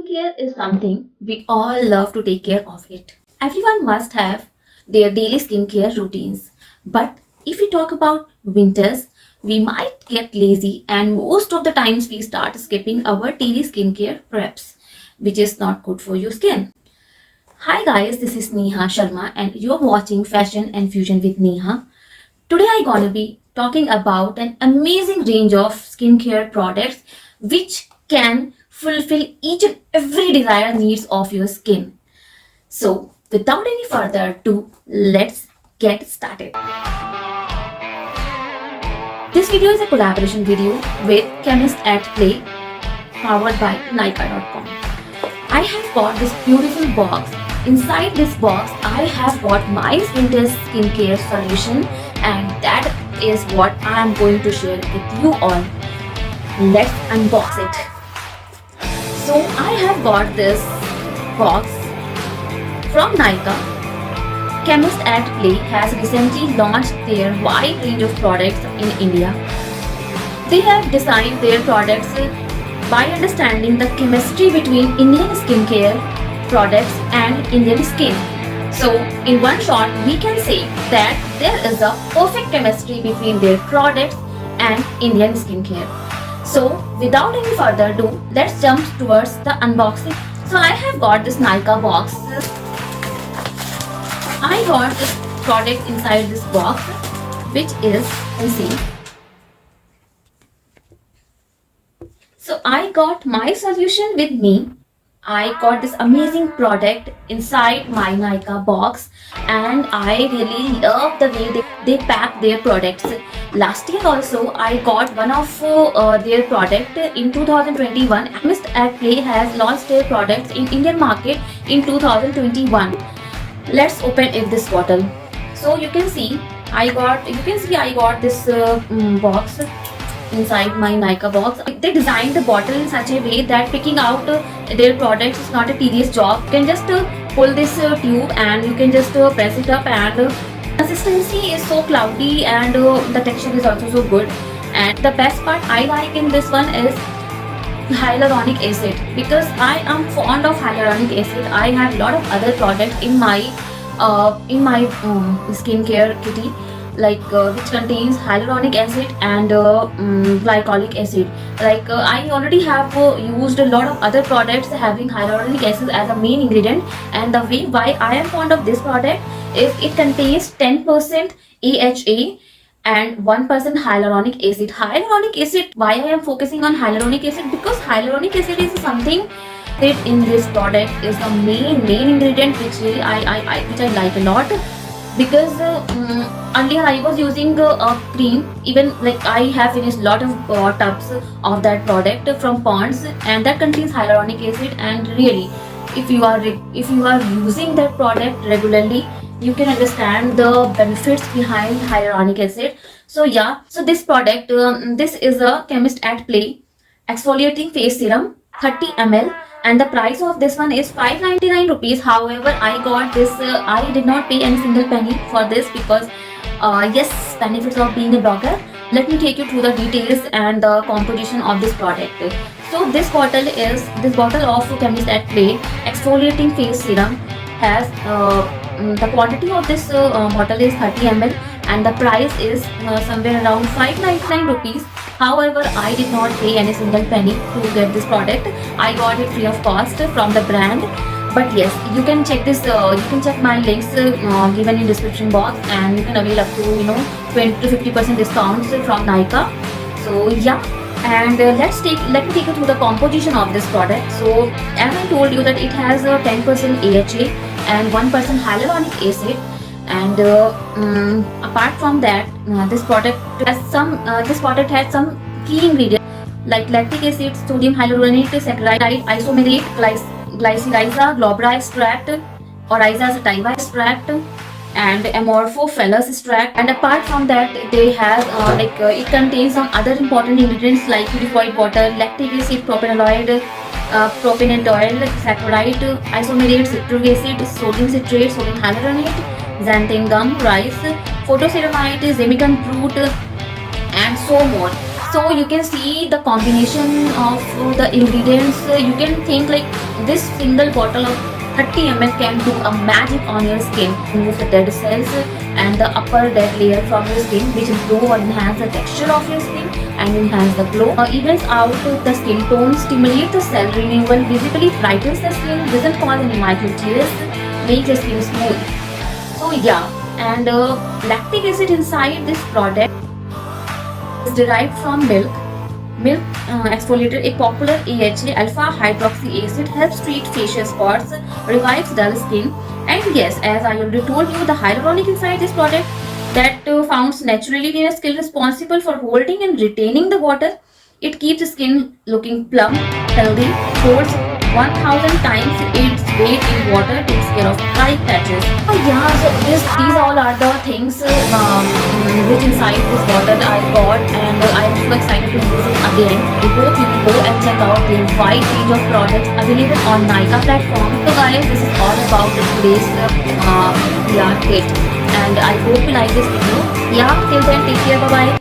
Skincare is something we all love to take care of it. Everyone must have their daily skincare routines. But if we talk about winters, we might get lazy and most of the times we start skipping our daily skincare preps, which is not good for your skin. Hi guys, this is Neha Sharma and you're watching Fashion and Fusion with Neha. Today I'm gonna be talking about an amazing range of skincare products which can fulfill each and every desired needs of your skin. So, without any further ado, let's get started. This video is a collaboration video with Chemist at Play powered by Nykaa.com. I have got this beautiful box. Inside this box, I have got my winter skincare solution and that is what I am going to share with you all. Let's unbox it. So I have got this box from Nykaa. Chemist at Play has recently launched their wide range of products in India. They have designed their products by understanding the chemistry between Indian skincare products and Indian skin. So, in one shot, we can say that there is a perfect chemistry between their products and Indian skincare. So, without any further ado, let's jump towards the unboxing. So, I have got this Nykaa box. I got this product inside this box, which is, you see. So, I got my solution with me. I got this amazing product inside my Nykaa box and I really love the way they pack their products. Last year also I got one of their product in 2021. Chemist at Play has launched their products in Indian market in 2021. Let's open this bottle. So you can see I got this box inside my Nykaa box. They designed the bottle in such a way that picking out their products is not a tedious job. You can just pull this tube and you can just press it up and consistency is so cloudy and the texture is also so good. And the best part I like in this one is hyaluronic acid, because I am fond of hyaluronic acid. I have a lot of other products in my skincare kitty, like which contains hyaluronic acid and glycolic acid. Like I already have used a lot of other products having hyaluronic acid as a main ingredient, and the way why I am fond of this product is it contains 10% AHA and 1% hyaluronic acid. Hyaluronic acid, why I am focusing on hyaluronic acid, because hyaluronic acid is something that in this product is the main ingredient which really I like a lot. Because earlier I was using a cream, even like I have finished a lot of tubs of that product from Ponds, and that contains hyaluronic acid. And really, if you are using that product regularly, you can understand the benefits behind hyaluronic acid. So yeah, so this product, this is a Chemist at Play exfoliating face serum, 30 ml. And the price of this one is 599 rupees. However, I got this, I did not pay any single penny for this because yes, benefits of being a blogger. Let me take you through the details and the composition of this product. So this bottle of Chemist at Play exfoliating face serum has the quantity of this bottle is 30 ml and the price is somewhere around 599 rupees. However, I did not pay any single penny to get this product. I got it free of cost from the brand. But yes, you can check this. You can check my links given in description box, and you can avail up to 20 to 50% discounts from Nykaa. So yeah, and let me take you through the composition of this product. So as I told you that it has 10% AHA and 1% hyaluronic acid. And apart from that, this product has some key ingredients like lactic acid, sodium hyaluronate, saccharide, isomerate, glycyrrhiza glabra extract, Oryza sativa extract, and Amorphophallus extract. And apart from that, they have it contains some other important ingredients like purified water, lactic acid, propanol, propanediol, saccharide, isomerate, citric acid, sodium citrate, sodium hyaluronate, xanthan gum, rice, photoceramide, zemican fruit, and so more. So you can see the combination of the ingredients. You can think like this single bottle of 30 ml can do a magic on your skin. Remove the dead cells and the upper dead layer from your skin, which improve or enhance the texture of your skin and enhance the glow. Evens out the skin tone, stimulate the cell renewal, visibly brightens the skin, doesn't cause any micro tears, makes the skin smooth. So yeah, and lactic acid inside this product is derived from milk. Milk exfoliator, a popular AHA, alpha hydroxy acid, helps treat facial spots, revives dull skin. And yes, as I already told you, the hyaluronic inside this product that found naturally in your skin responsible for holding and retaining the water. It keeps the skin looking plump, healthy, holds 1000 times its weight in water, takes care of dry patches. Oh yeah, so these all are the things which inside this bottle I got, and I'm so excited to use it again. I hope you will go and check out their wide range of products available on Nykaa platform. So guys, this is all about today's PR kit, and I hope you like this video. Yeah, till then, take care, bye bye.